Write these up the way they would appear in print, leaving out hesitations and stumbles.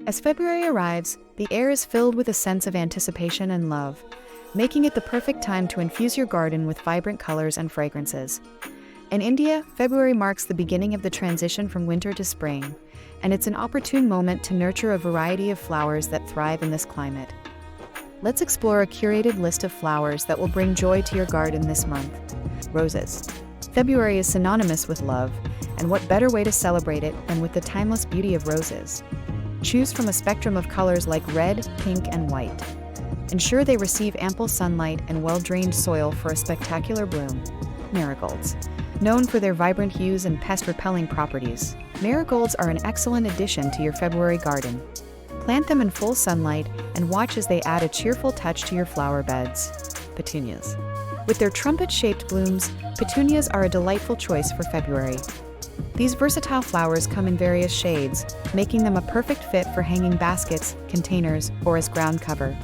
As February arrives, the air is filled with a sense of anticipation and love, making it the perfect time to infuse your garden with vibrant colors and fragrances. In India, February marks the beginning of the transition from winter to spring, and it's an opportune moment to nurture a variety of flowers that thrive in this climate. Let's explore a curated list of flowers that will bring joy to your garden this month. Roses. February is synonymous with love, and what better way to celebrate it than with the timeless beauty of roses? Choose from a spectrum of colors like red, pink, and white. Ensure they receive ample sunlight and well-drained soil for a spectacular bloom. Marigolds. Known for their vibrant hues and pest-repelling properties, marigolds are an excellent addition to your February garden. Plant them in full sunlight and watch as they add a cheerful touch to your flower beds. Petunias. With their trumpet-shaped blooms, petunias are a delightful choice for February. These versatile flowers come in various shades, making them a perfect fit for hanging baskets, containers, or as ground cover.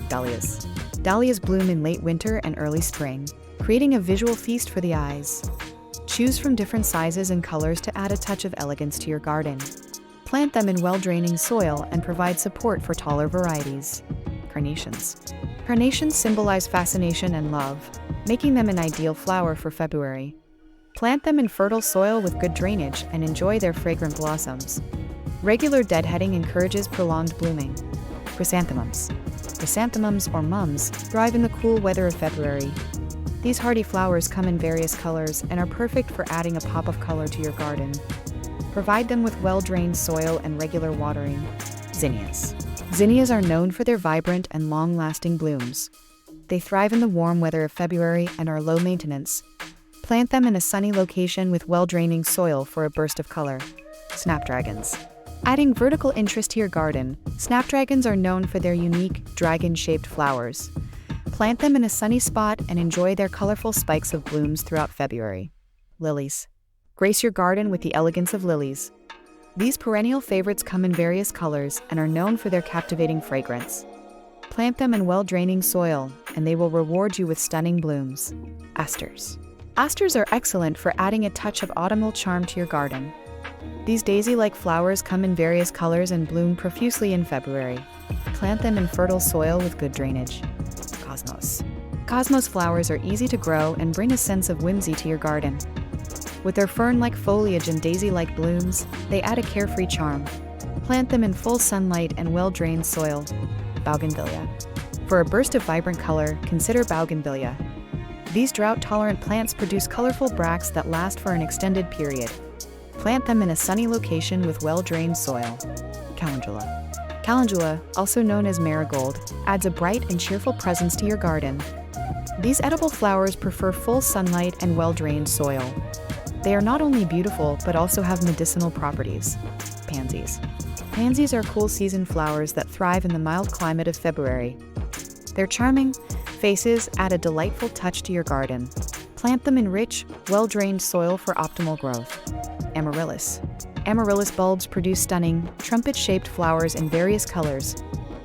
Dahlias. Dahlias bloom in late winter and early spring, creating a visual feast for the eyes. Choose from different sizes and colors to add a touch of elegance to your garden. Plant them in well-draining soil and provide support for taller varieties. Carnations. Carnations symbolize fascination and love, making them an ideal flower for February. Plant them in fertile soil with good drainage and enjoy their fragrant blossoms. Regular deadheading encourages prolonged blooming. Chrysanthemums. Chrysanthemums, or mums, thrive in the cool weather of February. These hardy flowers come in various colors and are perfect for adding a pop of color to your garden. Provide them with well-drained soil and regular watering. Zinnias. Zinnias are known for their vibrant and long-lasting blooms. They thrive in the warm weather of February and are low maintenance. Plant them in a sunny location with well-draining soil for a burst of color. Snapdragons. Adding vertical interest to your garden, snapdragons are known for their unique, dragon-shaped flowers. Plant them in a sunny spot and enjoy their colorful spikes of blooms throughout February. Lilies. Grace your garden with the elegance of lilies. These perennial favorites come in various colors and are known for their captivating fragrance. Plant them in well-draining soil, and they will reward you with stunning blooms. Asters. Asters are excellent for adding a touch of autumnal charm to your garden. These daisy-like flowers come in various colors and bloom profusely in February. Plant them in fertile soil with good drainage. Cosmos. Cosmos flowers are easy to grow and bring a sense of whimsy to your garden. With their fern-like foliage and daisy-like blooms, they add a carefree charm. Plant them in full sunlight and well-drained soil. Bougainvillea. For a burst of vibrant color, consider bougainvillea. These drought-tolerant plants produce colorful bracts that last for an extended period. Plant them in a sunny location with well-drained soil. Calendula. Calendula, also known as marigold, adds a bright and cheerful presence to your garden. These edible flowers prefer full sunlight and well-drained soil. They are not only beautiful, but also have medicinal properties. Pansies. Pansies are cool season flowers that thrive in the mild climate of February. Their charming faces add a delightful touch to your garden. Plant them in rich, well-drained soil for optimal growth. Amaryllis. Amaryllis bulbs produce stunning, trumpet-shaped flowers in various colors.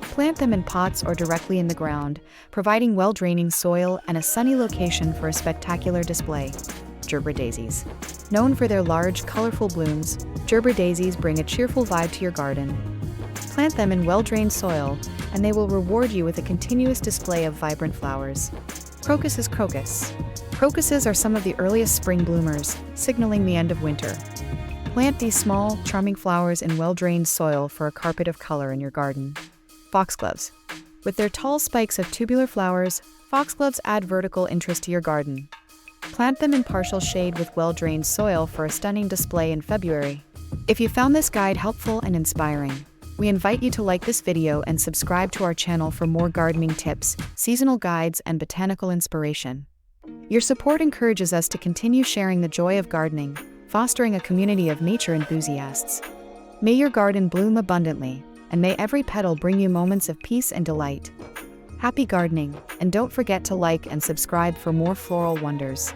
Plant them in pots or directly in the ground, providing well-draining soil and a sunny location for a spectacular display. Gerber daisies. Known for their large, colorful blooms, Gerber daisies bring a cheerful vibe to your garden. Plant them in well-drained soil, and they will reward you with a continuous display of vibrant flowers. Crocus. Crocuses are some of the earliest spring bloomers, signaling the end of winter. Plant these small, charming flowers in well-drained soil for a carpet of color in your garden. Foxgloves. With their tall spikes of tubular flowers, foxgloves add vertical interest to your garden. Plant them in partial shade with well-drained soil for a stunning display in February. If you found this guide helpful and inspiring, we invite you to like this video and subscribe to our channel for more gardening tips, seasonal guides, and botanical inspiration. Your support encourages us to continue sharing the joy of gardening, fostering a community of nature enthusiasts. May your garden bloom abundantly, and may every petal bring you moments of peace and delight. Happy gardening, and don't forget to like and subscribe for more floral wonders.